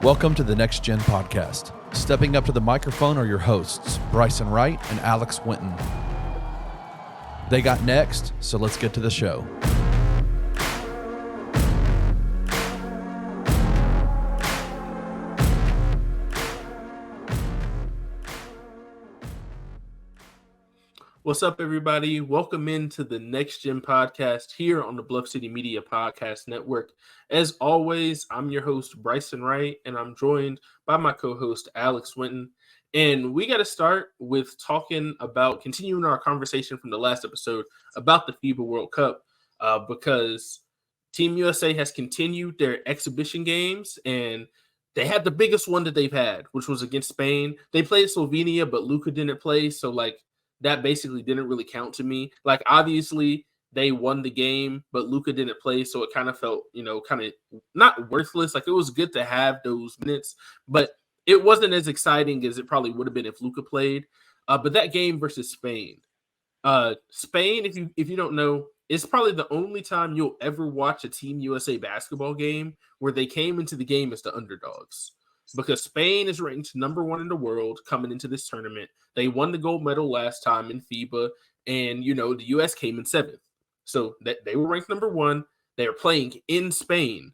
Welcome to the Next Gen Podcast. Stepping up to the microphone are your hosts, Bryson Wright and Alex Winton. They got next, so let's get to the show. What's up, everybody? Welcome into the Next Gen Podcast here on the Bluff City Media Podcast Network. As always, I'm your host, Bryson Wright, and I'm joined by my co-host, Alex Winton. And we got to start with continuing our conversation from the last episode about the FIBA World Cup because Team USA has continued their exhibition games, and they had the biggest one that they've had, which was against Spain. They played Slovenia, but Luka didn't play, so that basically didn't really count to me. Obviously, they won the game, but Luka didn't play, so it kind of felt, kind of not worthless. It was good to have those minutes, but it wasn't as exciting as it probably would have been if Luka played. But that game versus Spain, if you don't know, it's probably the only time you'll ever watch a Team USA basketball game where they came into the game as the underdogs. Because Spain is ranked number 1 in the world coming into this tournament. They won the gold medal last time in FIBA, and, the U.S. came in 7th. So they were ranked number 1. They were playing in Spain.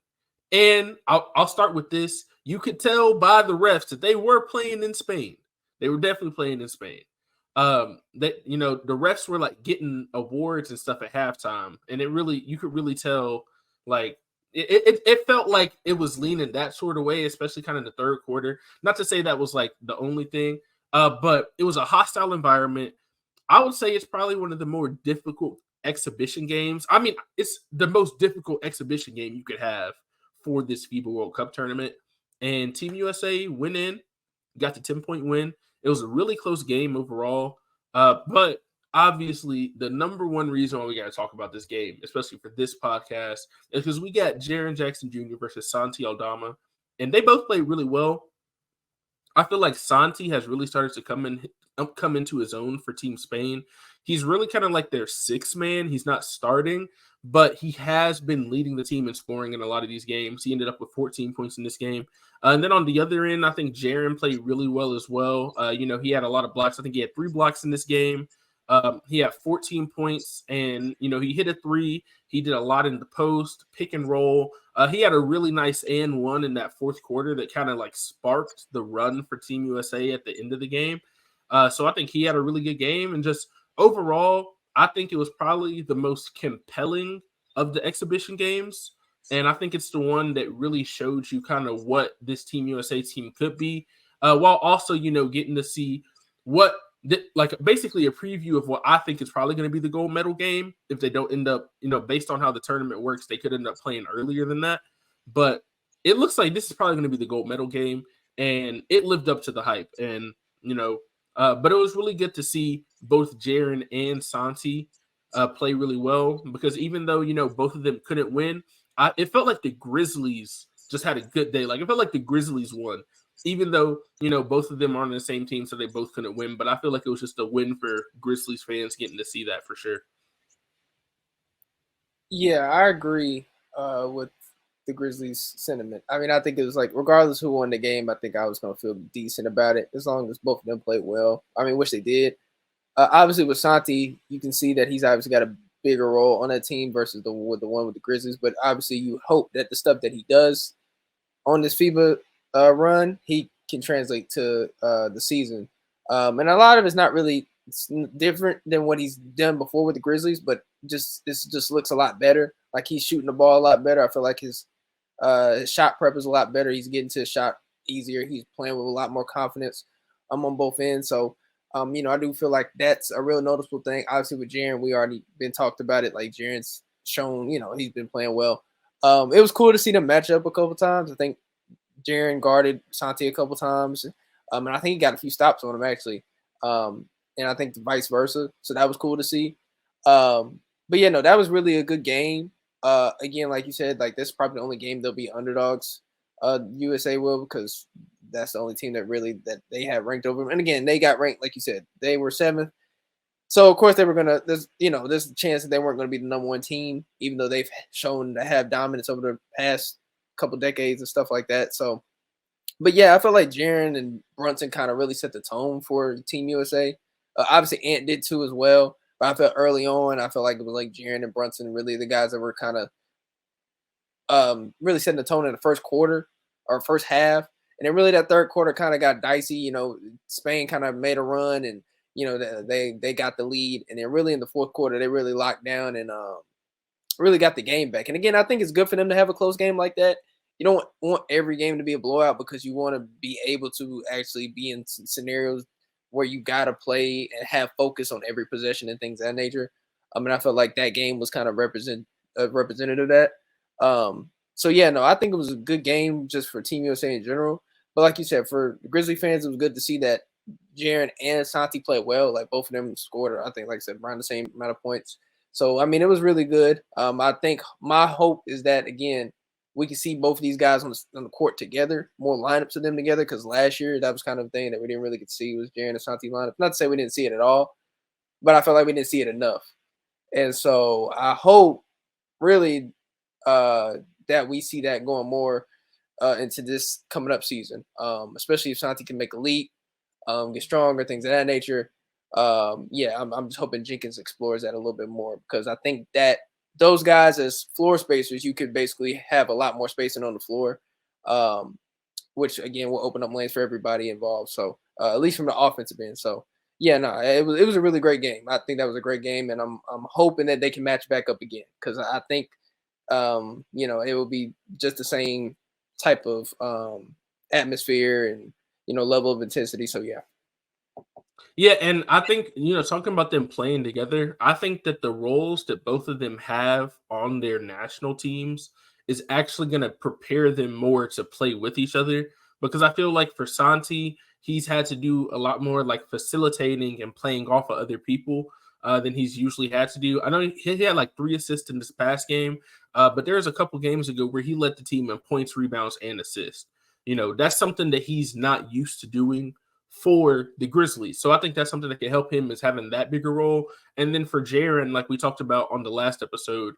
And I'll start with this. You could tell by the refs that they were playing in Spain. They were definitely playing in Spain. The refs were getting awards and stuff at halftime, and you could really tell It felt like it was leaning that sort of way, especially kind of the third quarter. Not to say that was the only thing, but it was a hostile environment. I would say it's probably one of the more difficult exhibition games. I mean, it's the most difficult exhibition game you could have for this FIBA World Cup tournament. And Team USA went in, got the 10-point win. It was a really close game overall, but obviously, the number one reason why we got to talk about this game, especially for this podcast, is because we got Jaren Jackson Jr. versus Santi Aldama, and they both played really well. I feel like Santi has really started to come into his own for Team Spain. He's really kind of like their sixth man. He's not starting, but he has been leading the team in scoring in a lot of these games. He ended up with 14 points in this game. And then on the other end, I think Jaren played really well as well. He had a lot of blocks. I think he had 3 blocks in this game. He had 14 points, and, he hit a 3. He did a lot in the post, pick and roll. He had a really nice and one in that fourth quarter that kind of sparked the run for Team USA at the end of the game. So I think he had a really good game, and just overall, I think it was probably the most compelling of the exhibition games. And I think it's the one that really showed you kind of what this Team USA team could be, while also, getting to see what basically a preview of what I think is probably going to be the gold medal game. If they don't end up, based on how the tournament works, they could end up playing earlier than that. But it looks like this is probably going to be the gold medal game, and it lived up to the hype. And, but it was really good to see both Jaren and Santi play really well, because even though, both of them couldn't win, it felt like the Grizzlies just had a good day. It felt like the Grizzlies won. Even though, both of them are on the same team, so they both couldn't win. But I feel like it was just a win for Grizzlies fans getting to see that for sure. Yeah, I agree with the Grizzlies sentiment. I mean, I think it was regardless who won the game, I think I was going to feel decent about it as long as both of them played well. I mean, which they did. Obviously, with Santi, you can see that he's obviously got a bigger role on that team versus the one with the Grizzlies. But obviously, you hope that the stuff that he does on this FIBA run, he can translate to the season. And a lot of it's not really different than what he's done before with the Grizzlies, but this just looks a lot better. He's shooting the ball a lot better. I feel like his shot prep is a lot better. He's getting to his shot easier. He's playing with a lot more confidence on both ends. So, I do feel like that's a real noticeable thing. Obviously, with Jaren, we already been talked about it. Jaren's shown, he's been playing well. It was cool to see them match up a couple times. I think Jaren guarded Santi a couple times, and I think he got a few stops on him actually, and I think vice versa. So that was cool to see. But yeah, no, that was really a good game. Again, like you said, that's probably the only game they'll be underdogs. USA will, because that's the only team that they have ranked over them. And again, they got ranked, like you said, they were 7th. So of course they were gonna. There's a chance that they weren't gonna be the number 1 team, even though they've shown to have dominance over the past couple decades and stuff like that. So But yeah, I feel like Jaren and Brunson kind of really set the tone for Team USA. Obviously, Ant did too as well. But I felt early on, I felt like it was like Jaren and Brunson really the guys that were kind of really setting the tone in the first quarter or first half. And then really that third quarter kind of got dicey. You know, Spain kind of made a run and, you know, they got the lead. And then really in the fourth quarter, they really locked down and really got the game back. And again, I think it's good for them to have a close game like that. You don't want every game to be a blowout because you want to be able to actually be in scenarios where you got to play and have focus on every possession and things of that nature. I mean, I felt like that game was kind of representative of that. So yeah, no, I think it was a good game just for Team USA in general. But like you said, for Grizzly fans, it was good to see that Jaren and Santi played well. Like both of them scored, I think, like I said, around the same amount of points. So I mean, it was really good. I think my hope is that again, we can see both of these guys on the court together, more lineups of them together. Because last year that was kind of a thing that we didn't really get to see was Jaren and Santi lineup. Not to say we didn't see it at all, but I felt like we didn't see it enough. And so I hope really that we see that going more into this coming up season, especially if Santi can make a leap, get stronger, things of that nature. Yeah, I'm just hoping Jenkins explores that a little bit more because I think that those guys as floor spacers, you could basically have a lot more spacing on the floor, which again will open up lanes for everybody involved. So at least from the offensive end. So yeah, no, it was a really great game. I think that was a great game, and I'm hoping that they can match back up again because I think you know it will be just the same type of atmosphere and level of intensity. So yeah. Yeah, and I think, talking about them playing together, I think that the roles that both of them have on their national teams is actually going to prepare them more to play with each other. Because I feel like for Santi, he's had to do a lot more like facilitating and playing off of other people than he's usually had to do. I know he had like 3 assists in this past game, but there was a couple games ago where he led the team in points, rebounds, and assists. That's something that he's not used to doing for the Grizzlies. So I think that's something that can help him is having that bigger role. And then for Jaren, like we talked about on the last episode,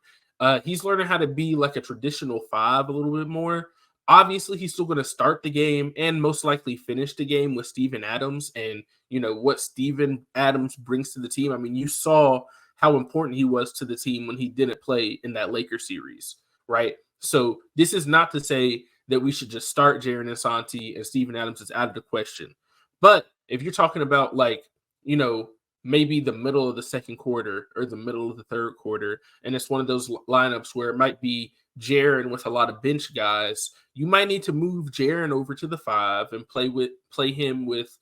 he's learning how to be like a traditional 5 a little bit more. Obviously, he's still going to start the game and most likely finish the game with Steven Adams and, what Steven Adams brings to the team. I mean, you saw how important he was to the team when he didn't play in that Lakers series, right? So this is not to say that we should just start Jaren and Santi and Steven Adams is out of the question. But if you're talking about like, maybe the middle of the second quarter or the middle of the third quarter, and it's one of those lineups where it might be Jaren with a lot of bench guys, you might need to move Jaren over to the 5 and play him with,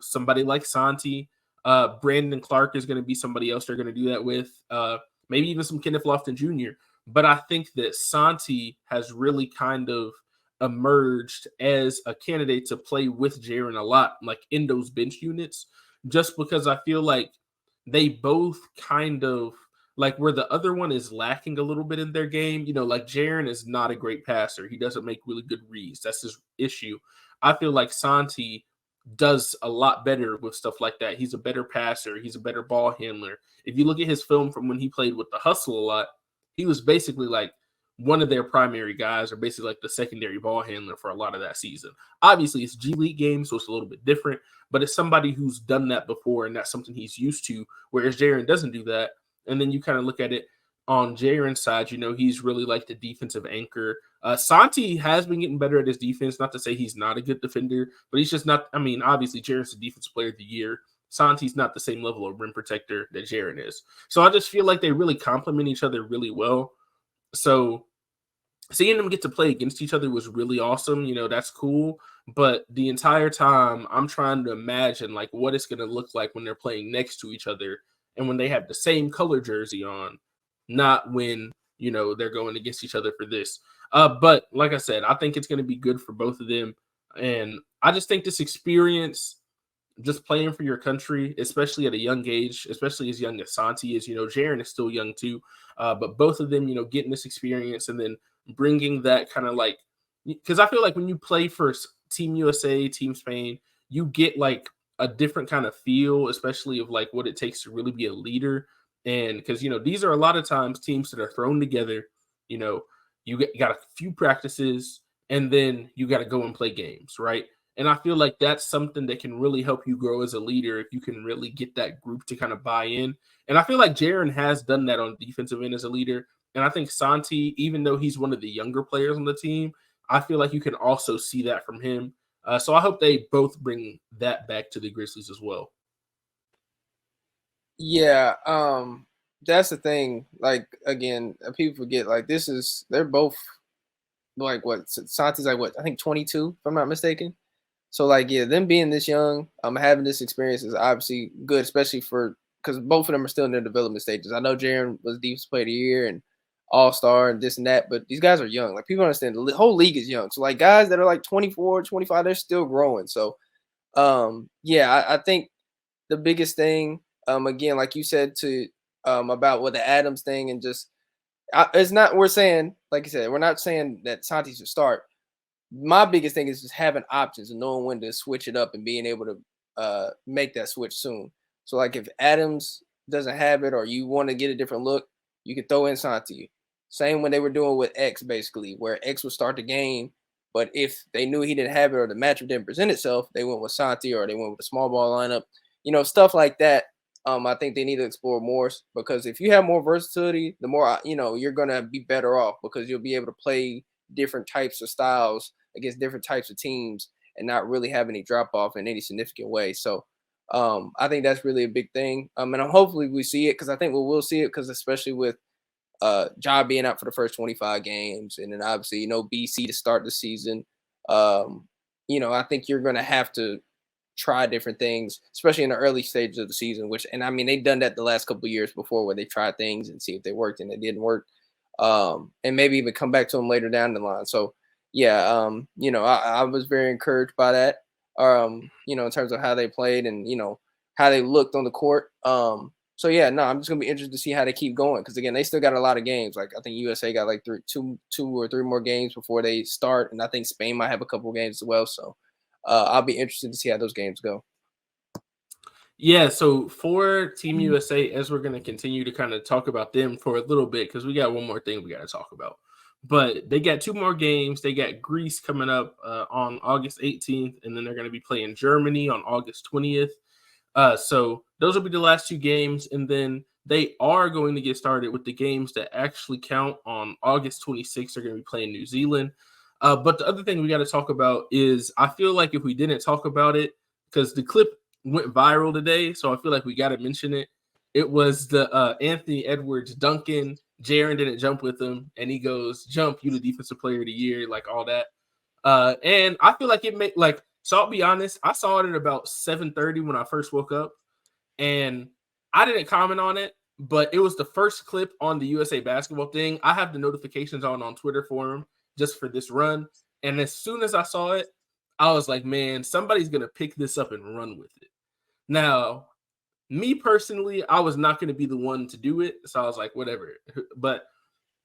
somebody like Santi. Brandon Clark is going to be somebody else they're going to do that with. Maybe even some Kenneth Lofton Jr. But I think that Santi has really kind of emerged as a candidate to play with Jaren a lot, like in those bench units, just because I feel like they both kind of like where the other one is lacking a little bit in their game. Like Jaren is not a great passer. He doesn't make really good reads. That's his issue. I feel like Santi does a lot better with stuff like that. He's a better passer. He's a better ball handler. If you look at his film from when he played with the Hustle a lot, he was basically like one of their primary guys, or basically like the secondary ball handler for a lot of that season. Obviously, it's G League game, so it's a little bit different, but it's somebody who's done that before, and that's something he's used to, whereas Jaren doesn't do that. And then you kind of look at it on Jaren's side, he's really like the defensive anchor. Santi has been getting better at his defense, not to say he's not a good defender, but he's just not, obviously Jaren's the defensive player of the year. Santi's not the same level of rim protector that Jaren is. So I just feel like they really complement each other really well. So seeing them get to play against each other was really awesome. That's cool. But the entire time I'm trying to imagine like what it's going to look like when they're playing next to each other and when they have the same color jersey on, not when, they're going against each other for this. But like I said, I think it's going to be good for both of them. And I just think this experience, just playing for your country, especially at a young age, especially as young as Santi is, Jaren is still young too. But both of them, getting this experience and then bringing that kind of like, because I feel like when you play for Team USA, Team Spain, you get like a different kind of feel, especially of like what it takes to really be a leader. And because, these are a lot of times teams that are thrown together, you got a few practices and then you got to go and play games, right? And I feel like that's something that can really help you grow as a leader if you can really get that group to kind of buy in. And I feel like Jaren has done that on the defensive end as a leader. And I think Santi, even though he's one of the younger players on the team, I feel like you can also see that from him. So I hope they both bring that back to the Grizzlies as well. Yeah, that's the thing. Like again, people forget like they're both like what Santi's like what I think 22 if I'm not mistaken. So like yeah, them being this young, having this experience is obviously good, especially for because both of them are still in their development stages. I know Jaren was Defensive Player of the Year and All-Star and this and that, but these guys are young. Like people understand the whole league is young. So like guys that are like 24, 25, they're still growing. So yeah, I think the biggest thing, again, like you said to about what the Adams thing and just it's not we're saying, like you said, we're not saying that Santi should start. My biggest thing is just having options and knowing when to switch it up and being able to make that switch soon. So like if Adams doesn't have it or you want to get a different look, you can throw in Santi. Same when they were doing with X basically, where X would start the game, but if they knew he didn't have it or the matchup didn't present itself, they went with Santi or they went with a small ball lineup. Stuff like that. I think they need to explore more because if you have more versatility, the more you're gonna be better off because you'll be able to play different types of styles against different types of teams and not really have any drop off in any significant way. So I think that's really a big thing. And hopefully we see it because I think we'll see it because especially with Ja being out for the first 25 games and then obviously BC to start the season. I think you're gonna have to try different things, especially in the early stages of the season, they've done that the last couple of years before where they tried things and see if they worked and they didn't work. And maybe even come back to them later down the line. So yeah, I was very encouraged by that, in terms of how they played and, how they looked on the court. So yeah, no, I'm just gonna be interested to see how they keep going. Cause again, they still got a lot of games. Like I think USA got like two or three more games before they start. And I think Spain might have a couple of games as well. So I'll be interested to see how those games go. Yeah, so for Team USA, as we're going to continue to kind of talk about them for a little bit, because we got one more thing we got to talk about. But they got two more games. They got Greece coming up on August 18th, and then they're going to be playing Germany on August 20th. So those will be the last two games, and then they are going to get started with the games that actually count on August 26th. They're going to be playing New Zealand. But the other thing we got to talk about is I feel like if we didn't talk about it, because the clip went viral today, so I feel like we got to mention it. It was the Anthony Edwards dunking. Jaren didn't jump with him, and he goes, "Jump, you the Defensive Player of the Year," like all that. And I feel like it made so I'll be honest, I saw it at about 7:30 when I first woke up, and I didn't comment on it, but it was the first clip on the USA basketball thing. I have the notifications on Twitter for him just for this run. And as soon as I saw it, I was like, man, somebody's going to pick this up and run with it. Now, me personally, I was not going to be the one to do it. So I was like, whatever. But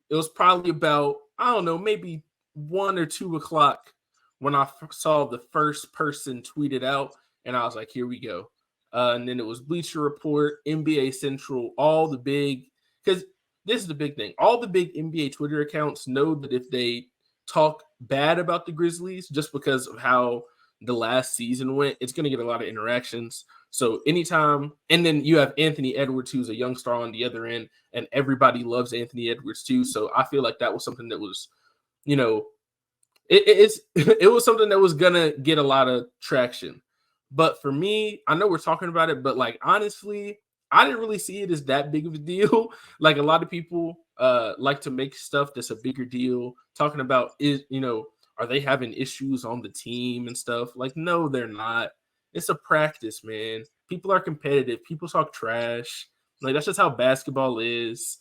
it was probably about, I don't know, maybe 1 or 2 o'clock when I saw the first person tweet it out. And I was like, here we go. And then it was Bleacher Report, NBA Central, all the big, because this is the big thing. All the big NBA Twitter accounts know that if they talk bad about the Grizzlies just because of how the last season went, it's going to get a lot of interactions. So anytime, and then you have Anthony Edwards, who's a young star on the other end, and everybody loves Anthony Edwards too. So I feel like that was something that was, it was something that was going to get a lot of traction. But for me, I know we're talking about it, but honestly, I didn't really see it as that big of a deal. Like a lot of people like to make stuff that's a bigger deal, talking about are they having issues on the team and stuff? Like, no, they're not. It's a practice, man. People are competitive. People talk trash. Like, that's just how basketball is.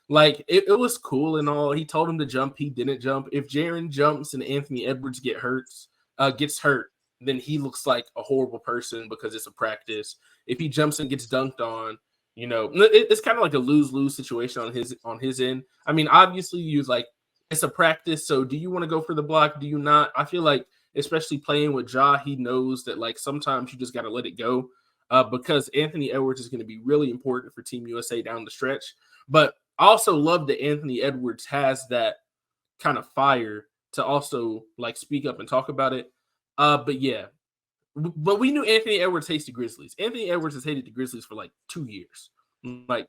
It was cool and all. He told him to jump. He didn't jump. If Jaren jumps and Anthony Edwards gets hurt, then he looks like a horrible person because it's a practice. If he jumps and gets dunked on, it's kind of like a lose-lose situation on his end. I mean, obviously, it's a practice. So do you want to go for the block? Do you not? I feel like, especially playing with Ja, he knows that sometimes you just got to let it go because Anthony Edwards is going to be really important for Team USA down the stretch. But I also love that Anthony Edwards has that kind of fire to also like speak up and talk about it. But yeah, but we knew Anthony Edwards hates the Grizzlies. Anthony Edwards has hated the Grizzlies for like 2 years, like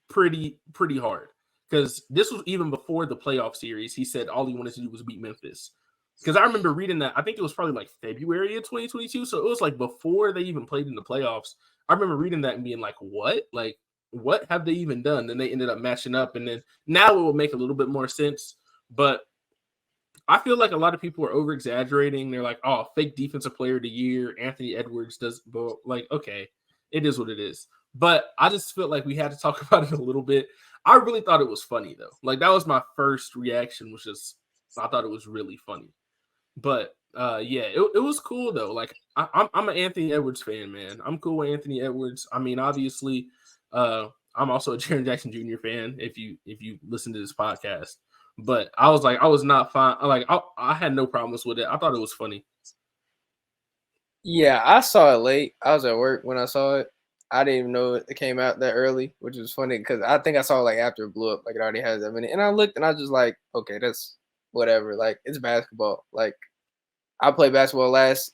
pretty hard. Because this was even before the playoff series. He said all he wanted to do was beat Memphis. Because I remember reading that. I think it was probably like February of 2022. So it was like before they even played in the playoffs. I remember reading that and being like, what? Like, what have they even done? And they ended up matching up. And then now it will make a little bit more sense. But I feel like a lot of people are over exaggerating. They're like, oh, fake defensive player of the year. Anthony Edwards does, like, okay, it is what it is. But I just felt like we had to talk about it a little bit. I really thought it was funny, though. Like, that was my first reaction, was just, I thought it was really funny. But, yeah, it was cool, though. Like, I'm an Anthony Edwards fan, man. I'm cool with Anthony Edwards. I mean, obviously, I'm also a Jaren Jackson Jr. fan, if you listen to this podcast. But I was like, I was not fine. Like, I had no problems with it. I thought it was funny. Yeah, I saw it late. I was at work when I saw it. I didn't even know it came out that early, which was funny because I think I saw it like after it blew up, like it already has that many. And I looked and I was just like, okay, that's whatever. Like, it's basketball. Like, I played basketball this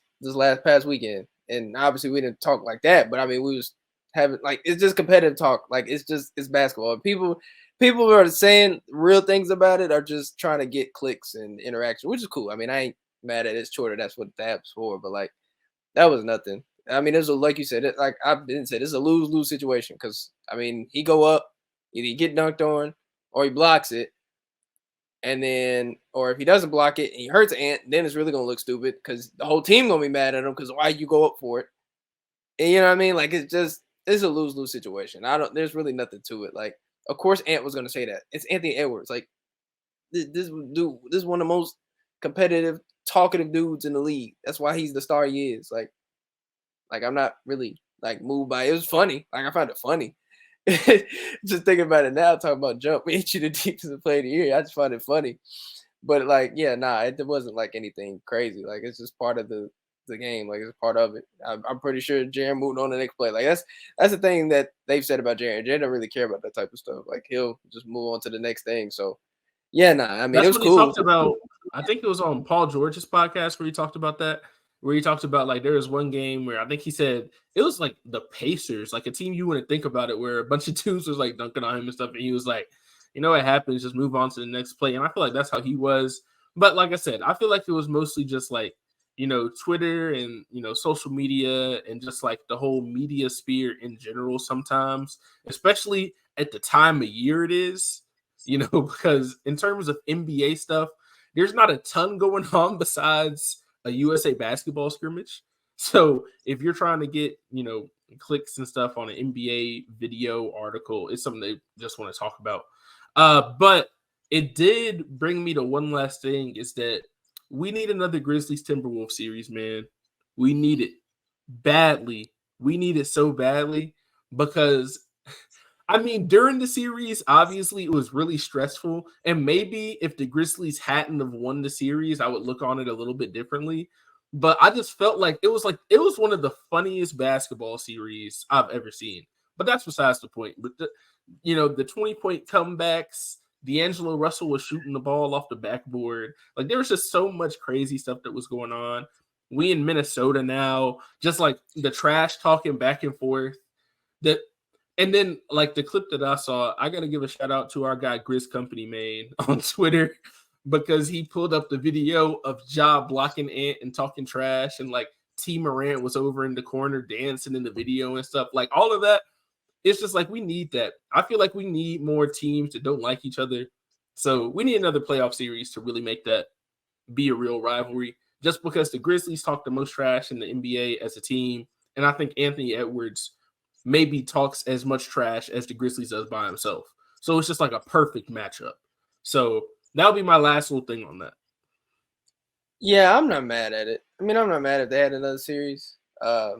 past weekend, and obviously we didn't talk like that. But I mean, we was having like, it's just competitive talk. Like, it's basketball. People who are saying real things about it are just trying to get clicks and interaction, which is cool. I mean, I ain't mad at it. It's Twitter. That's what the app's for. But like, that was nothing. I mean, like you said, like I've been said, it's a lose-lose situation because I mean, he go up, either he get dunked on or he blocks it, and then, or if he doesn't block it and he hurts Ant, then it's really gonna look stupid because the whole team gonna be mad at him because why you go up for it, and you know what I mean? Like, it's a lose-lose situation. There's really nothing to it. Like, of course, Ant was gonna say that. It's Anthony Edwards. Like, this dude, this is one of the most competitive, talkative dudes in the league. That's why he's the star he is. Like I'm not really like moved by it. It was funny. Like, I found it funny. Just thinking about it now, talking about jump, we hit you the defensive player of the year. I just find it funny. But like, yeah, nah, it wasn't like anything crazy. Like, it's just part of the game. Like, it's part of it. I'm pretty sure Jaren moved on to the next play. Like, that's the thing that they've said about Jaren. Jaren don't really care about that type of stuff. Like, he'll just move on to the next thing. So yeah, nah, I mean, That's it was what he cool. talked about. I think it was on Paul George's podcast where he talked about that. Where he talked about, like, there was one game where I think he said it was like the Pacers, like a team you wouldn't think about it, where a bunch of dudes was like dunking on him and stuff, and he was like, you know what happens, just move on to the next play. And I feel like that's how he was. But like I said, I feel like it was mostly just like, you know, Twitter and, you know, social media and just like the whole media sphere in general sometimes, especially at the time of year it is, you know, because in terms of NBA stuff, there's not a ton going on besides a USA basketball scrimmage. So if you're trying to get, you know, clicks and stuff on an NBA video article, it's something they just want to talk about. But it did bring me to one last thing, is that we need another Grizzlies Timberwolves series, man. We need it badly. We need it so badly because, I mean, during the series, obviously it was really stressful. And maybe if the Grizzlies hadn't have won the series, I would look on it a little bit differently. But I just felt like it was one of the funniest basketball series I've ever seen. But that's besides the point. But the 20-point comebacks, D'Angelo Russell was shooting the ball off the backboard. Like, there was just so much crazy stuff that was going on. We in Minnesota now, just like the trash talking back and forth. And then, like, the clip that I saw, I got to give a shout out to our guy, Grizz Company Man, on Twitter, because he pulled up the video of Ja blocking Ant and talking trash. And, like, T. Morant was over in the corner dancing in the video and stuff. Like, all of that, it's just like, we need that. I feel like we need more teams that don't like each other. So we need another playoff series to really make that be a real rivalry, just because the Grizzlies talk the most trash in the NBA as a team. And I think Anthony Edwards maybe talks as much trash as the Grizzlies does by himself. So it's just like a perfect matchup. So that'll be my last little thing on that. Yeah, I'm not mad at it. I mean, I'm not mad if they had another series. I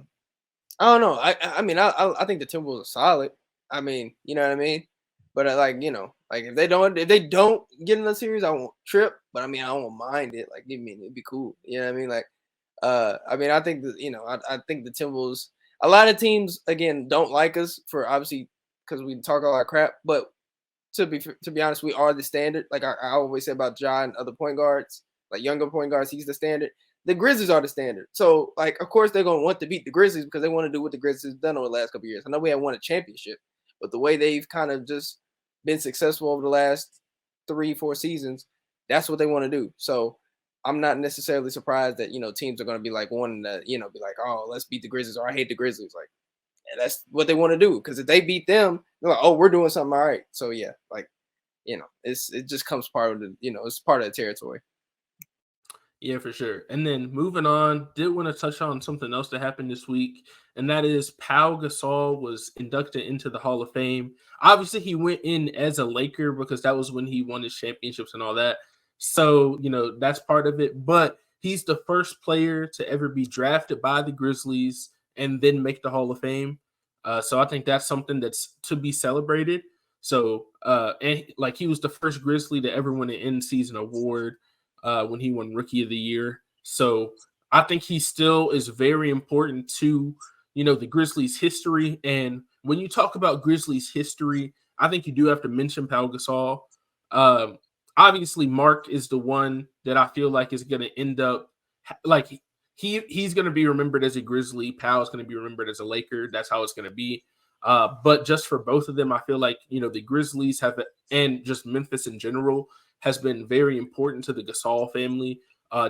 don't know. I mean, I think the Timberwolves are solid. I mean, you know what I mean? But like, you know, like if they don't get another series, I won't trip. But I mean, I won't mind it. Like, I mean, it'd be cool. You know what I mean? Like, I mean, I think that, you know, I think the Timberwolves, a lot of teams, again, don't like us for obviously because we talk a lot of crap. But to be honest, we are the standard. Like I always say about Ja and other point guards. like younger point guards, he's the standard. The Grizzlies are the standard. So, like, of course, they're going to want to beat the Grizzlies because they want to do what the Grizzlies have done over the last couple of years. I know we haven't won a championship, but the way they've kind of just been successful over the last 3-4 seasons, that's what they want to do. So, I'm not necessarily surprised that, teams are going to be like wanting to, be like, oh, let's beat the Grizzlies, or I hate the Grizzlies. Like, yeah, that's what they want to do. Because if they beat them, they're like, oh, we're doing something all right. So, yeah, like, it just comes part of the, it's part of the territory. Yeah, for sure. And then moving on, did want to touch on something else that happened this week, and that is Pau Gasol was inducted into the Hall of Fame. Obviously, he went in as a Laker because that was when he won his championships and all that. So, that's part of it. But he's the first player to ever be drafted by the Grizzlies and then make the Hall of Fame. So I think that's something that's to be celebrated. So, and like he was the first Grizzly to ever win an in-season award when he won Rookie of the Year. So I think he still is very important to, the Grizzlies' history. And when you talk about Grizzlies' history, I think you do have to mention Pau Gasol. Obviously, Mark is the one that I feel like is going to end up like he's going to be remembered as a Grizzly. Pau is going to be remembered as a Laker. That's how it's going to be. But just for both of them, I feel like, the Grizzlies have, and just Memphis in general, has been very important to the Gasol family.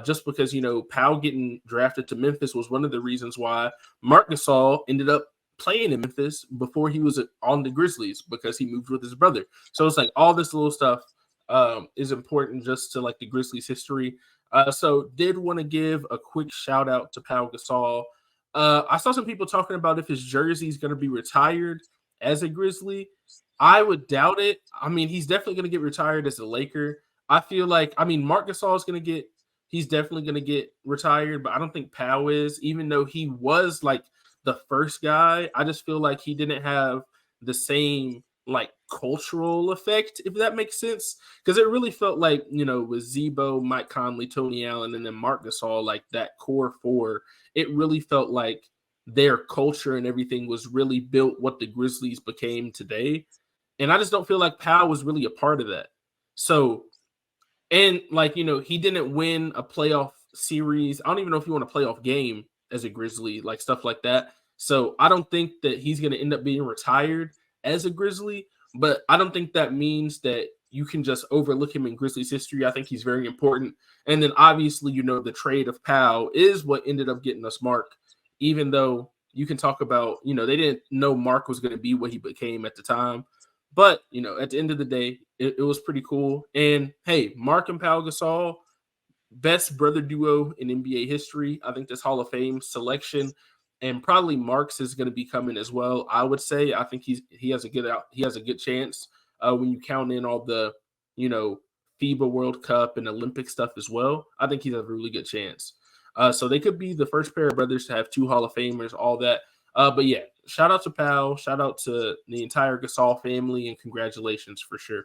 Just because, Pau getting drafted to Memphis was one of the reasons why Marc Gasol ended up playing in Memphis before he was on the Grizzlies, because he moved with his brother. So it's like all this little stuff is important just to like the Grizzlies history. So did want to give a quick shout out to Pau Gasol. I saw some people talking about if his jersey is going to be retired as a Grizzly. I would doubt it. I mean, he's definitely going to get retired as a Laker. I feel like, Marc Gasol is he's definitely going to get retired, but I don't think Pau is, even though he was like the first guy. I just feel like he didn't have the same like cultural effect, if that makes sense. Because it really felt like, with Zebo, Mike Conley, Tony Allen, and then Marc Gasol, like that core four, it really felt like their culture and everything was really built what the Grizzlies became today. And I just don't feel like Pau was really a part of that. So, and like, he didn't win a playoff series. I don't even know if he won a playoff game as a Grizzly, like stuff like that. So I don't think that he's going to end up being retired as a Grizzly, but I don't think that means that you can just overlook him in Grizzlies history. I think he's very important. And then obviously, the trade of Pau is what ended up getting us Mark, even though you can talk about, they didn't know Mark was going to be what he became at the time. But, at the end of the day, it was pretty cool. And, hey, Mark and Pau Gasol, best brother duo in NBA history. I think this Hall of Fame selection, and probably Mark's is going to be coming as well. I would say I think he has a good chance when you count in all the, FIBA World Cup and Olympic stuff as well. I think he's a really good chance. So they could be the first pair of brothers to have two Hall of Famers, all that. But yeah, shout out to Pau, shout out to the entire Gasol family, and congratulations for sure.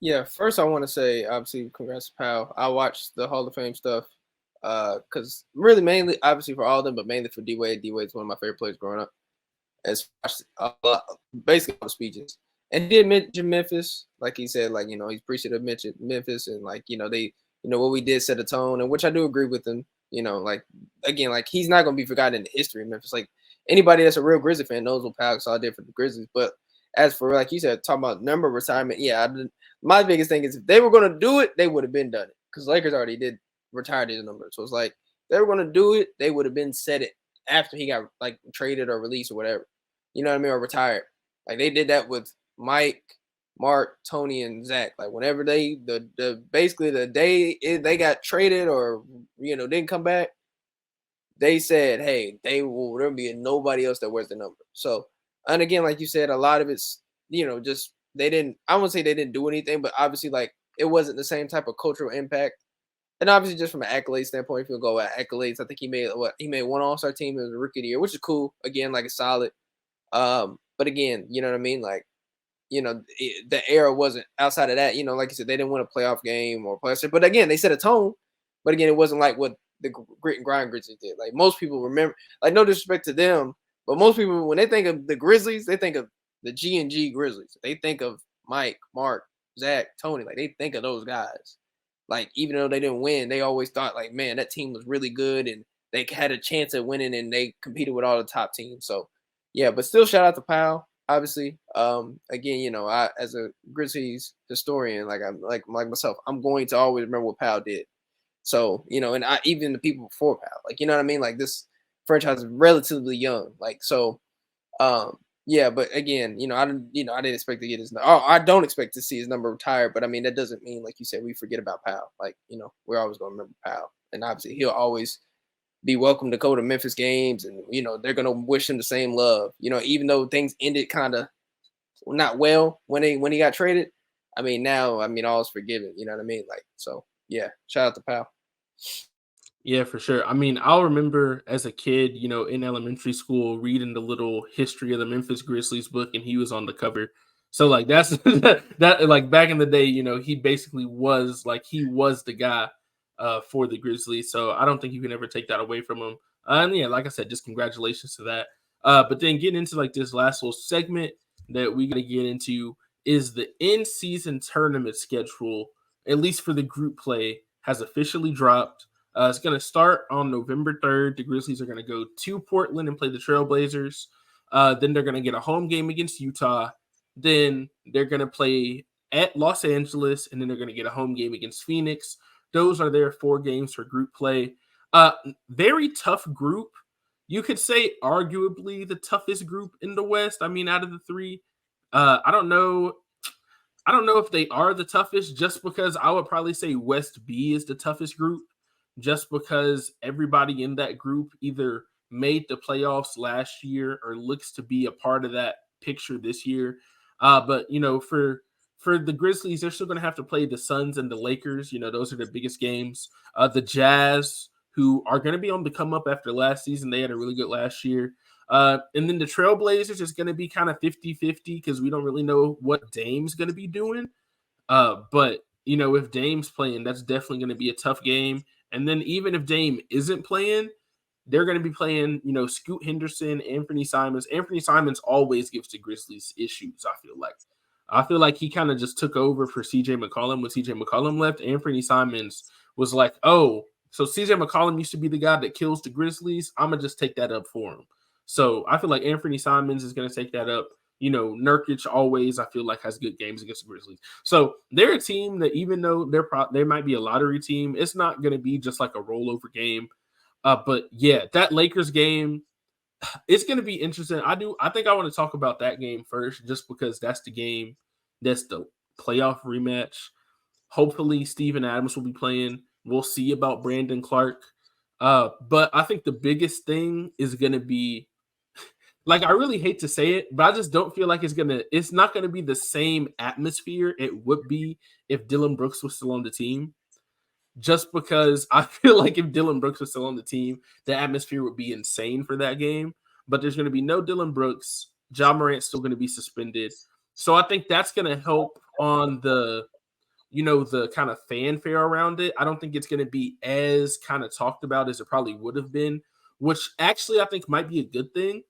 Yeah, first I want to say, obviously, congrats to Pau. I watched the Hall of Fame stuff because really mainly, obviously, for all of them, but mainly for D-Wade. D-Wade's one of my favorite players growing up. Basically all the speeches. And he did mention Memphis, like he said, like, he's appreciative mentioned Memphis, and like, they, what we did set a tone, and which I do agree with him. Like, again, like, he's not going to be forgotten in the history of Memphis. Like, anybody that's a real Grizzly fan knows what Pau Gasol did for the Grizzlies. But as for, like you said, talking about number retirement, yeah, my biggest thing is if they were going to do it, they would have been done it, because Lakers already did retire his number. So it's like, if they were going to do it, they would have been set it after he got, like, traded or released or whatever. You know what I mean? Or retired. Like, they did that with Mike, Mark, Tony, and Zach. Like, whenever basically the day they got traded or, didn't come back, they said, hey, there'll be nobody else that wears the number. So, and again, like you said, a lot of it's, just I wouldn't say they didn't do anything, but obviously, like, it wasn't the same type of cultural impact. And obviously, just from an accolade standpoint, if you go at accolades, I think he made one All-Star team as a Rookie of the Year, which is cool. Again, like, it's solid. But again, you know what I mean? Like, the era wasn't outside of that. Like you said, they didn't win a playoff game or playoff. But again, they set a tone. But again, it wasn't like what the Grit and Grind Grizzlies did. Like, most people remember, like, no disrespect to them, but most people, when they think of the Grizzlies, they think of the G&G Grizzlies. They think of Mike, Mark, Zach, Tony. Like, they think of those guys. like even though they didn't win, they always thought like, man, that team was really good and they had a chance at winning and they competed with all the top teams. So yeah, but still shout out to Pau, obviously. Again, you know, I as a Grizzlies historian, like I'm like myself, I'm going to always remember what Pau did. So, you know, and I even the people before Pau, like, you know what I mean? Like this franchise is relatively young. Like, so yeah, but again, I didn't expect to get his. Oh, I don't expect to see his number retired, but I mean that doesn't mean, like you said, we forget about Powell. Like we're always gonna remember Powell, and obviously he'll always be welcome to go to Memphis games, and they're gonna wish him the same love. Even though things ended kind of not well when he got traded. I mean now, all is forgiven. You know what I mean? Like so, yeah. Shout out to Powell. Yeah, for sure. I mean, I'll remember as a kid, in elementary school, reading the little history of the Memphis Grizzlies book, and he was on the cover. So, like, that's that. Like back in the day, he basically was the guy for the Grizzlies. So I don't think you can ever take that away from him. And yeah, like I said, just congratulations to that. But then getting into like this last little segment that we got to get into is the in-season tournament schedule, at least for the group play, has officially dropped. It's going to start on November 3rd. The Grizzlies are going to go to Portland and play the Trailblazers. Then they're going to get a home game against Utah. Then they're going to play at Los Angeles, and then they're going to get a home game against Phoenix. Those are their 4 games for group play. Very tough group. You could say arguably the toughest group in the West. I mean, out of the 3, I don't know if they are the toughest, just because I would probably say West B is the toughest group. Just because everybody in that group either made the playoffs last year or looks to be a part of that picture this year. But for the Grizzlies, they're still going to have to play the Suns and the Lakers. Those are the biggest games. The Jazz, who are going to be on the come up after last season. They had a really good last year. And then the Trailblazers is going to be kind of 50-50 because we don't really know what Dame's going to be doing. But if Dame's playing, that's definitely going to be a tough game. And then even if Dame isn't playing, they're going to be playing, Scoot Henderson, Anthony Simons. Anthony Simons always gives the Grizzlies issues, I feel like he kind of just took over for CJ McCollum when CJ McCollum left. Anthony Simons was like, oh, so CJ McCollum used to be the guy that kills the Grizzlies. I'm going to just take that up for him. So I feel like Anthony Simons is going to take that up. Nurkic always, I feel like, has good games against the Grizzlies. So they're a team that even though they might be a lottery team, it's not going to be just like a rollover game. But yeah, that Lakers game, it's going to be interesting. I think I want to talk about that game first, just because that's the game. That's the playoff rematch. Hopefully Steven Adams will be playing. We'll see about Brandon Clark. But I think the biggest thing is going to be, like, I really hate to say it, but I just don't feel like it's not going to be the same atmosphere it would be if Dillon Brooks was still on the team. Just because I feel like if Dillon Brooks was still on the team, the atmosphere would be insane for that game. But there's going to be no Dillon Brooks. Ja Morant's still going to be suspended. So I think that's going to help on the kind of fanfare around it. I don't think it's going to be as kind of talked about as it probably would have been, which actually I think might be a good thing.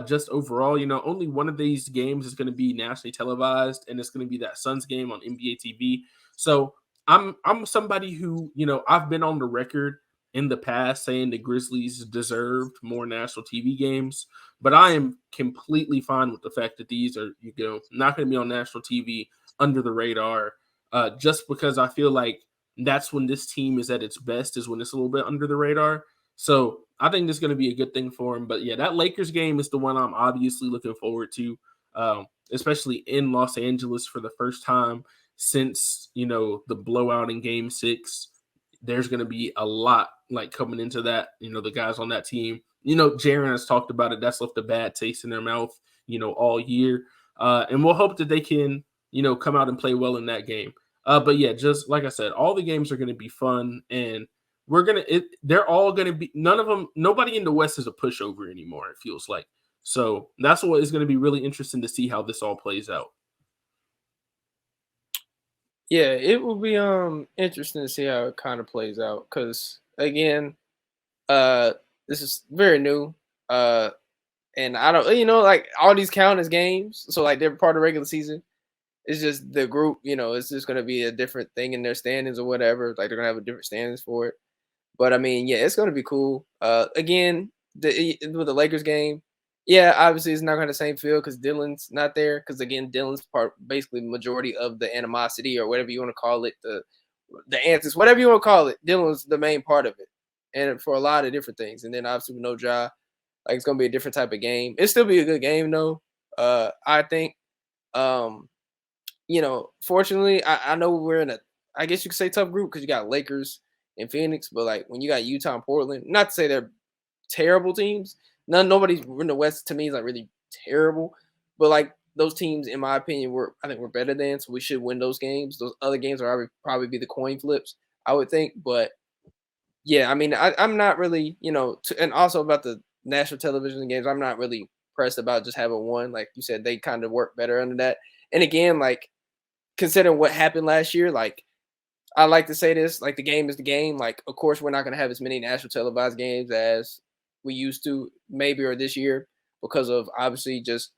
Just overall, only one of these games is going to be nationally televised, and it's going to be that Suns game on NBA TV. So I'm somebody who, I've been on the record in the past saying the Grizzlies deserved more national TV games, but I am completely fine with the fact that these are, not going to be on national TV under the radar, just because I feel like that's when this team is at its best, is when it's a little bit under the radar. So I think this is going to be a good thing for him. But yeah, that Lakers game is the one I'm obviously looking forward to, especially in Los Angeles for the first time since, the blowout in Game 6. There's going to be a lot like coming into that, the guys on that team. Jaren has talked about it. That's left a bad taste in their mouth, all year. And we'll hope that they can, come out and play well in that game. But yeah, just like I said, all the games are going to be fun, and they're all going to be, nobody in the West is a pushover anymore, it feels like. So that's what is going to be really interesting to see how this all plays out. Yeah, it will be interesting to see how it kind of plays out, because again, this is very new. And I don't, like all these count as games, so like they're part of the regular season. It's just the group, it's just gonna be a different thing in their standings or whatever. Like they're gonna have a different standings for it. But I mean, yeah, it's gonna be cool. Again, with the Lakers game, yeah, obviously it's not gonna have the same feel because Dylan's not there. Because again, Dylan's basically majority of the animosity or whatever you want to call it, the answers, whatever you want to call it. Dylan's the main part of it, and for a lot of different things. And then obviously with no Ja, like it's gonna be a different type of game. It'll still be a good game though. I think. Um, Fortunately, I know we're in I guess you could say tough group because you got Lakers and Phoenix, but like when you got Utah and Portland, not to say they're terrible teams. Nobody's in the West to me is like really terrible, but like those teams, in my opinion, I think we're better than, so we should win those games. Those other games are probably be the coin flips, I would think. But yeah, I mean, I'm not really, and also about the national television games, I'm not really pressed about just having one. Like you said, they kind of work better under that. And again, like considering what happened last year, like I like to say this, like the game is the game. Like, of course, we're not going to have as many national televised games as we used to, maybe or this year, because of obviously just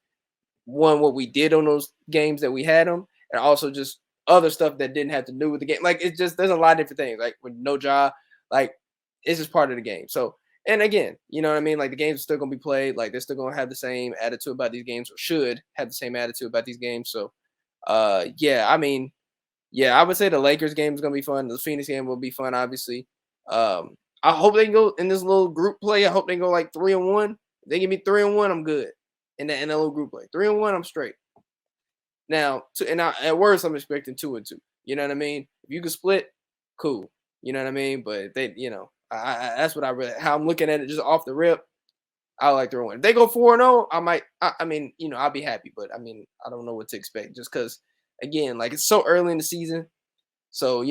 one what we did on those games that we had them, and also just other stuff that didn't have to do with the game. Like it's just there's a lot of different things. Like with no job, like it's just part of the game. So, and again, you know what I mean? Like the games are still gonna be played. Like they're still gonna have the same attitude about these games, or should have the same attitude about these games. So, yeah, I mean, yeah, I would say the Lakers game is gonna be fun. The Phoenix game will be fun, obviously. I hope they can go in this little group play. I hope they go like 3-1. If they give me 3-1, I'm good. In that little group play, 3-1, I'm straight. Now, at worst, I'm expecting 2-2. You know what I mean? If you can split, cool. You know what I mean? But they, that's what how I'm looking at it just off the rip. I like 3-1. If they go 4-0, I might. I mean, I'll be happy. But I mean, I don't know what to expect just because, again, like it's so early in the season. So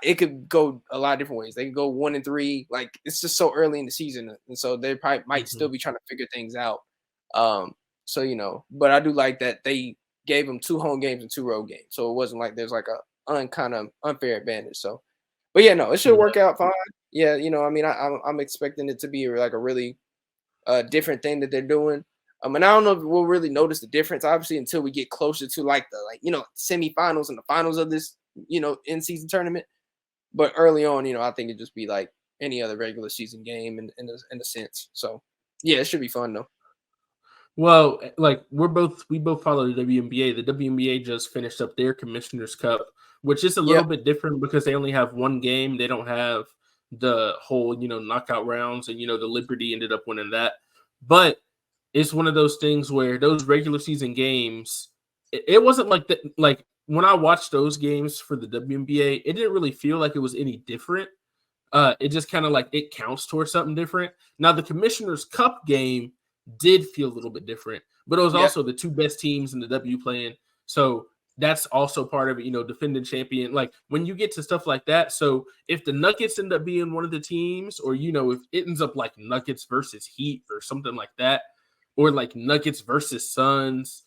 it could go a lot of different ways. They could go 1-3. Like it's just so early in the season, and so they probably might still be trying to figure things out. So but I do like that they gave them 2 home games and 2 road games, so it wasn't like there's like a kind of unfair advantage. So, but yeah, no, it should work out fine. Yeah, I mean, I'm expecting it to be like a really different thing that they're doing. And I don't know if we'll really notice the difference, obviously, until we get closer to like the semifinals and the finals of this in season tournament. But early on, I think it'd just be like any other regular season game in a sense. So yeah, it should be fun though. Well, like we both follow the WNBA. The WNBA just finished up their Commissioner's Cup, which is a little bit different because they only have one game. They don't have the whole, knockout rounds, and the Liberty ended up winning that. But it's one of those things where those regular season games, it wasn't like that. Like when I watched those games for the WNBA, it didn't really feel like it was any different. It just kind of like it counts towards something different. Now the Commissioner's Cup game did feel a little bit different, but it was also the 2 best teams in the W playing. So that's also part of it, defending champion. Like when you get to stuff like that. So if the Nuggets end up being one of the teams, or, if it ends up like Nuggets versus Heat or something like that, or like Nuggets versus Suns,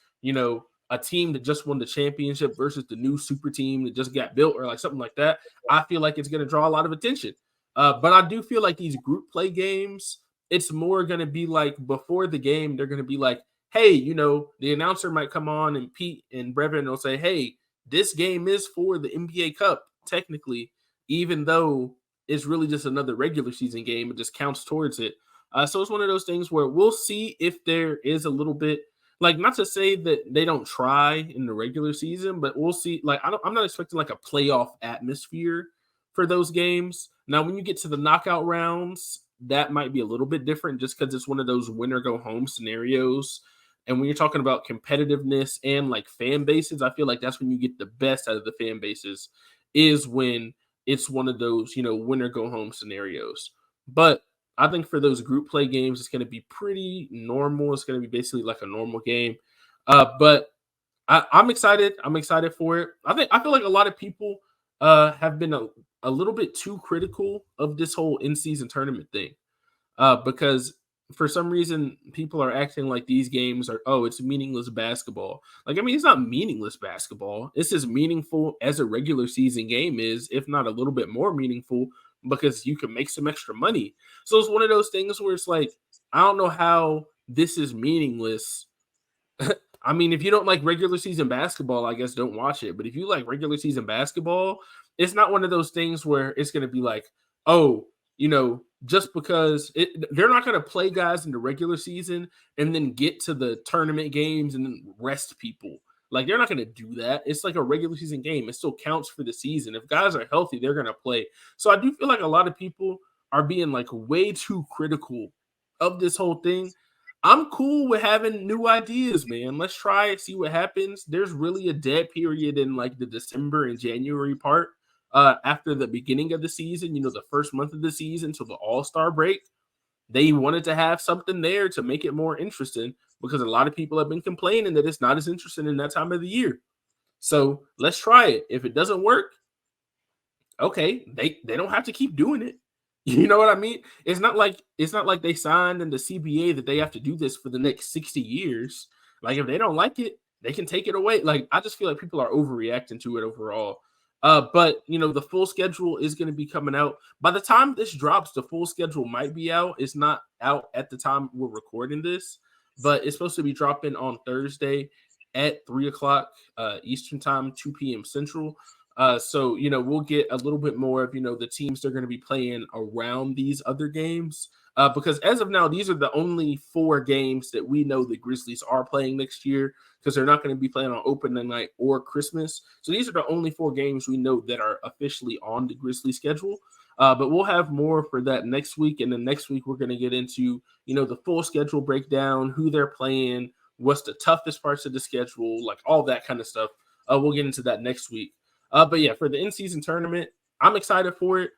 a team that just won the championship versus the new super team that just got built, or like something like that, I feel like it's going to draw a lot of attention. But I do feel like these group play games, it's more going to be like before the game, they're going to be like, hey, the announcer might come on and Pete and Brevin will say, hey, this game is for the NBA Cup, technically, even though it's really just another regular season game. It just counts towards it. So it's one of those things where we'll see if there is a little bit, like, not to say that they don't try in the regular season, but we'll see. Like, I'm not expecting like a playoff atmosphere for those games. Now, when you get to the knockout rounds, that might be a little bit different just because it's one of those winner go home scenarios. And when you're talking about competitiveness and like fan bases, I feel like that's when you get the best out of the fan bases, is when it's one of those, winner go home scenarios. But I think for those group play games, it's going to be pretty normal. It's going to be basically like a normal game. But I'm excited. I'm excited for it. I feel like a lot of people have been a little bit too critical of this whole in-season tournament thing, because for some reason people are acting like these games are, it's meaningless basketball. Like, I mean, it's not meaningless basketball. It's as meaningful as a regular season game is, if not a little bit more meaningful, because you can make some extra money. So it's one of those things where it's like, I don't know how this is meaningless. I mean, if you don't like regular season basketball, I guess don't watch it. But if you like regular season basketball, it's not one of those things where it's going to be like, oh, just because they're not going to play guys in the regular season and then get to the tournament games and then rest people. Like, they're not going to do that. It's like a regular season game. It still counts for the season. If guys are healthy, they're going to play. So I do feel like a lot of people are being like way too critical of this whole thing. I'm cool with having new ideas, man. Let's try it, see what happens. There's really a dead period in like the December and January part after the beginning of the season, the first month of the season till the All-Star break. They wanted to have something there to make it more interesting because a lot of people have been complaining that it's not as interesting in that time of the year. So let's try it. If it doesn't work, okay, they don't have to keep doing it. You know what I mean? It's not like they signed in the CBA that they have to do this for the next 60 years. Like, if they don't like it, they can take it away. Like, I just feel like people are overreacting to it overall. But the full schedule is going to be coming out. By the time this drops, the full schedule might be out. It's not out at the time we're recording this, but it's supposed to be dropping on Thursday at 3:00 Eastern time, 2 p.m. Central. So we'll get a little bit more of the teams they're going to be playing around these other games. Because as of now, these are the only 4 games that we know the Grizzlies are playing next year, because they're not going to be playing on opening night or Christmas. So these are the only 4 games we know that are officially on the Grizzlies schedule. But we'll have more for that next week. And then next week, we're going to get into, the full schedule breakdown, who they're playing, what's the toughest parts of the schedule, like all that kind of stuff. We'll get into that next week. But yeah, for the in-season tournament, I'm excited for it.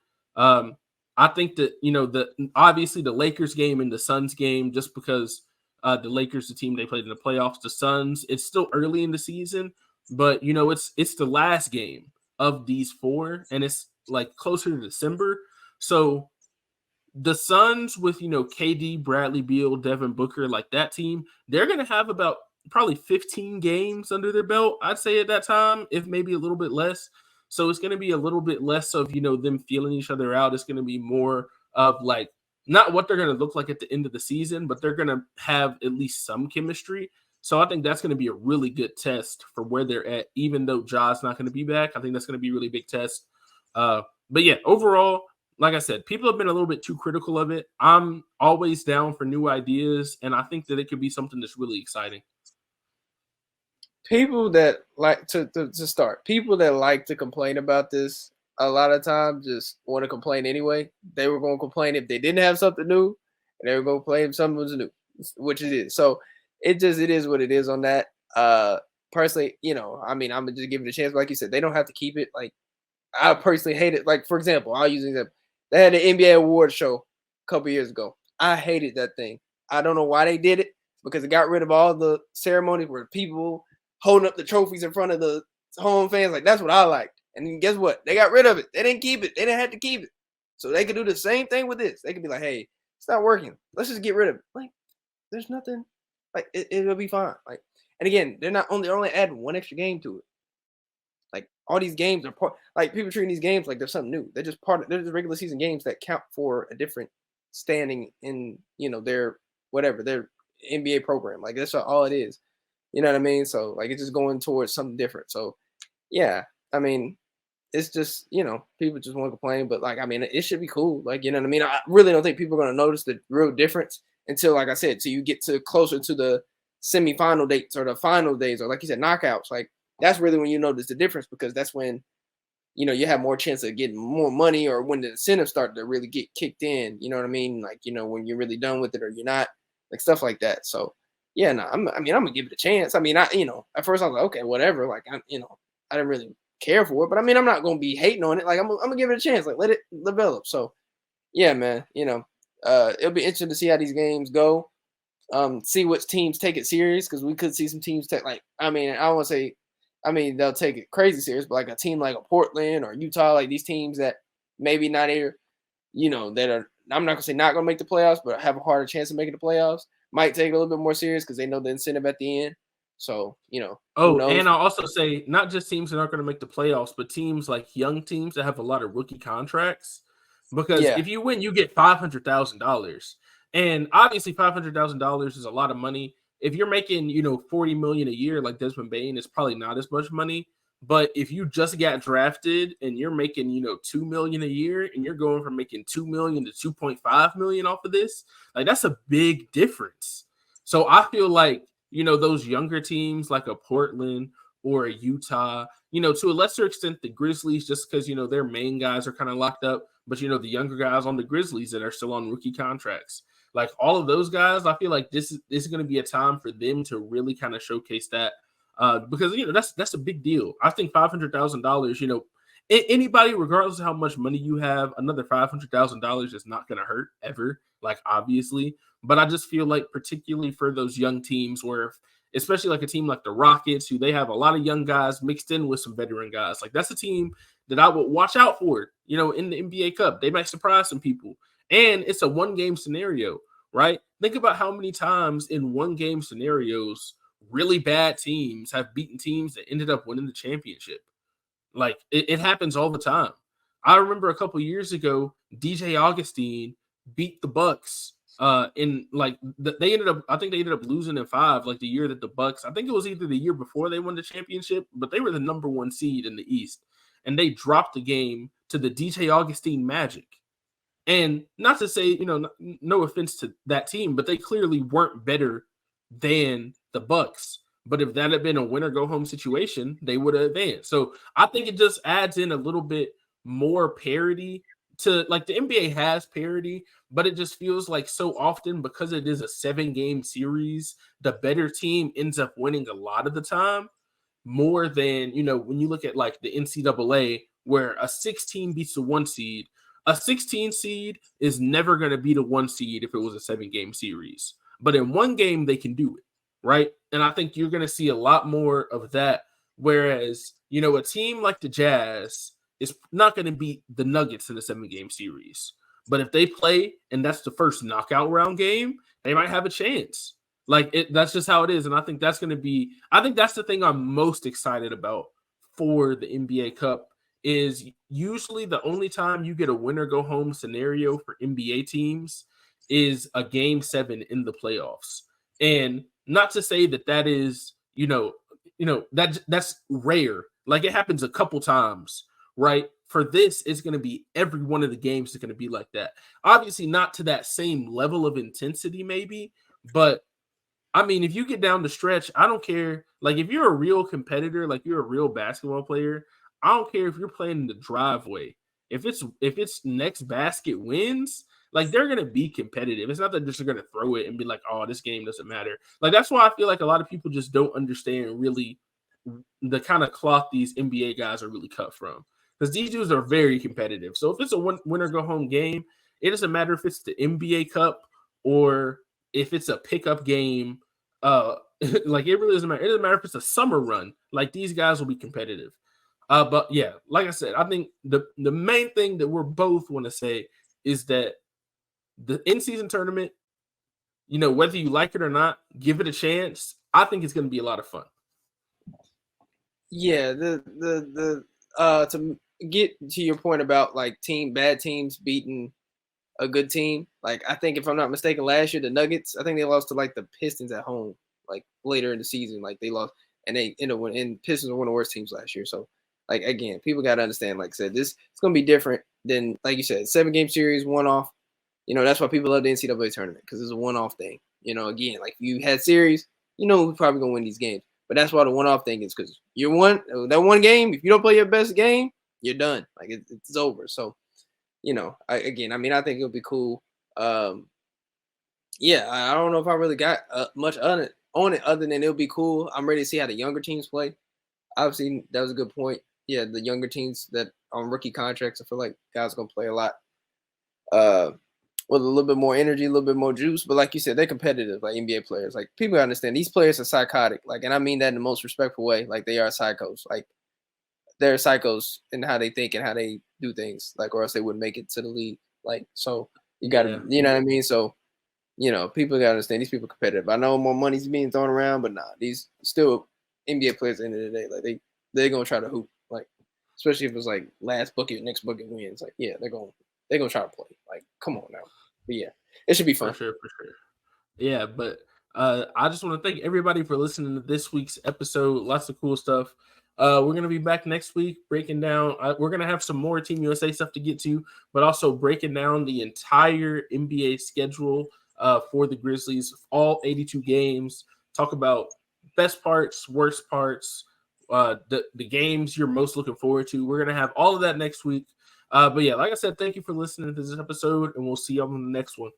I think that, obviously the Lakers game and the Suns game, just because the Lakers, the team they played in the playoffs, the Suns, it's still early in the season, but it's the last game of these 4, and it's like closer to December. So the Suns with, KD, Bradley Beal, Devin Booker, like that team, they're going to have about probably 15 games under their belt, I'd say, at that time, if maybe a little bit less. So it's going to be a little bit less of, them feeling each other out. It's going to be more of like, not what they're going to look like at the end of the season, but they're going to have at least some chemistry. So I think that's going to be a really good test for where they're at, even though Ja's not going to be back. I think that's going to be a really big test. But yeah, overall, like I said, people have been a little bit too critical of it. I'm always down for new ideas, and I think that it could be something that's really exciting. People that like to start, people that like to complain about this a lot of times just want to complain anyway. They were going to complain if they didn't have something new, and they were going to complain if something was new, which it is. So it is what it is on that. Personally, I'm gonna just give it a chance. Like you said, they don't have to keep it. Like, I personally hate it. Like, for example, I'll use an example. They had an NBA award show a couple years ago. I hated that thing. I don't know why they did it, because it got rid of all the ceremonies where people holding up the trophies in front of the home fans. Like, that's what I liked. And then guess what? They got rid of it. They didn't keep it. They didn't have to keep it. So they could do the same thing with this. They could be like, hey, it's not working. Let's just get rid of it. Like, there's nothing. Like, it'll be fine. Like, and again, they're only adding 1 extra game to it. Like, all these games are part, like, people treating these games like they're something new. They're just they're just regular season games that count for a different standing in, their NBA program. Like, that's all it is. You know what I mean? So, like, it's just going towards something different. So, yeah, I mean, it's just, people just want to complain. But, like, I mean, it should be cool. Like, you know what I mean? I really don't think people are going to notice the real difference until, like I said, till you get to closer to the semifinal dates or the final days, or like you said, knockouts. Like, that's really when you notice the difference, because that's when, you have more chance of getting more money, or when the incentives start to really get kicked in. You know what I mean? Like, when you're really done with it or you're not, like, stuff like that. So, yeah, no, I'm gonna give it a chance. I mean, at first I was like, okay, whatever. Like, I didn't really care for it, but I mean, I'm not gonna be hating on it. Like, I'm gonna give it a chance. Like, let it develop. So, yeah, man, it'll be interesting to see how these games go. See which teams take it serious, because we could see some teams take, like, I mean, I don't want to say, they'll take it crazy serious, but like a team like a Portland or Utah, like these teams that maybe not here, that are, I'm not gonna say not gonna make the playoffs, but have a harder chance of making the playoffs, might take it a little bit more serious because they know the incentive at the end. So, Oh, and I'll also say not just teams that aren't going to make the playoffs, but teams like young teams that have a lot of rookie contracts. Because if you win, you get $500,000. And obviously $500,000 is a lot of money. if you're making, $40 million a year like Desmond Bane, it's probably not as much money. But if you just got drafted and you're making, $2 million a year and you're going from making $2 million to $2.5 million off of this, like that's a big difference. So I feel like, those younger teams like a Portland or a Utah, to a lesser extent, the Grizzlies, just because, their main guys are kind of locked up, but, the younger guys on the Grizzlies that are still on rookie contracts, like all of those guys, I feel like this is going to be a time for them to really kind of showcase that. Because that's a big deal. I think $500,000. Anybody, regardless of how much money you have, another $500,000 is not going to hurt ever. Like obviously, but I just feel like particularly for those young teams, where especially like a team like the Rockets, who they have a lot of young guys mixed in with some veteran guys. Like that's a team that I would watch out for. In the NBA Cup, they might surprise some people, and it's a one-game scenario, right? Think about how many times in one-game scenarios really bad teams have beaten teams that ended up winning the championship. Like it happens all the time. I remember a couple years ago, DJ Augustine beat the Bucks in like they ended up losing in 5, like the year that the Bucks, I think it was either the year before they won the championship, but they were the number 1 seed in the East, and they dropped the game to the DJ Augustine Magic. And not to say, no offense to that team, but they clearly weren't better than the Bucks. But if that had been a winner go home situation, they would have advanced. So I think it just adds in a little bit more parity to, like, the NBA has parity, but it just feels like so often, because it is a 7-game series, the better team ends up winning a lot of the time, more than, when you look at like the NCAA, where a 16 beats the 1 seed. A 16 seed is never going to beat a 1 seed if it was a 7-game series. But in one game, they can do it, right? And I think you're going to see a lot more of that. Whereas, a team like the Jazz is not going to beat the Nuggets in a 7-game series. But if they play and that's the first knockout round game, they might have a chance. Like that's just how it is. And I think that's the thing I'm most excited about for the NBA Cup. Is usually the only time you get a winner go home scenario for NBA teams is a game 7 in the playoffs. And not to say that is, that's rare. Like it happens a couple times, right? For this, it's going to be every one of the games is going to be like that. Obviously not to that same level of intensity maybe, but I mean, if you get down the stretch, I don't care. Like if you're a real competitor, like you're a real basketball player, I don't care if you're playing in the driveway. If it's next basket wins, like they're gonna be competitive. It's not that they're just gonna throw it and be like, oh, this game doesn't matter. Like that's why I feel like a lot of people just don't understand really the kind of cloth these NBA guys are really cut from. Because these dudes are very competitive. So if it's a winner go home game, it doesn't matter if it's the NBA Cup or if it's a pickup game. Like it really doesn't matter. It doesn't matter if it's a summer run. Like these guys will be competitive. But yeah, like I said, I think the main thing that we're both want to say is that the in-season tournament, whether you like it or not, give it a chance. I think it's going to be a lot of fun. Yeah, to get to your point about like bad teams beating a good team, like I think if I'm not mistaken, last year the Nuggets, I think they lost to like the Pistons at home, like later in the season, like they lost, and they ended up winning. And Pistons were one of the worst teams last year, so. Like, again, people got to understand, like I said, it's going to be different than, like you said, 7-game series, one-off. That's why people love the NCAA tournament, because it's a one-off thing. Again, like you had series, we're probably going to win these games. But that's why the one-off thing is, because that one game, if you don't play your best game, you're done. Like, it's over. So, I think it'll be cool. Yeah, I don't know if I really got much on it other than it'll be cool. I'm ready to see how the younger teams play. Obviously, that was a good point. Yeah, the younger teams that on rookie contracts, I feel like guys are going to play a lot with a little bit more energy, a little bit more juice. But like you said, they're competitive, like NBA players. Like people understand these players are psychotic. Like, and I mean that in the most respectful way. Like they are psychos. Like they're psychos in how they think and how they do things. Like, or else they wouldn't make it to the league. Like, so you got to, you know what I mean? So, people got to understand these people are competitive. I know more money's being thrown around, but nah, these still NBA players at the end of the day. Like they're going to try to hoop. Like, especially if it's like last bucket, next bucket wins. Like, yeah, they're going to try to play. Like, come on now. But yeah, it should be fun. For sure. Yeah, but I just want to thank everybody for listening to this week's episode. Lots of cool stuff. We're going to be back next week breaking down. We're going to have some more Team USA stuff to get to, but also breaking down the entire NBA schedule for the Grizzlies, all 82 games. Talk about best parts, worst parts, the games you're most looking forward to. We're going to have all of that next week. But yeah, like I said, thank you for listening to this episode, and we'll see you on the next one.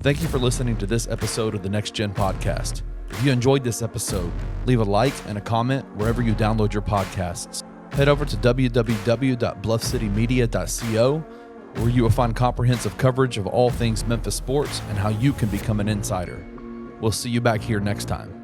Thank you for listening to this episode of the Next Gen Podcast. If you enjoyed this episode, leave a like and a comment wherever you download your podcasts. Head over to www.bluffcitymedia.co, where you will find comprehensive coverage of all things Memphis sports and how you can become an insider. We'll see you back here next time.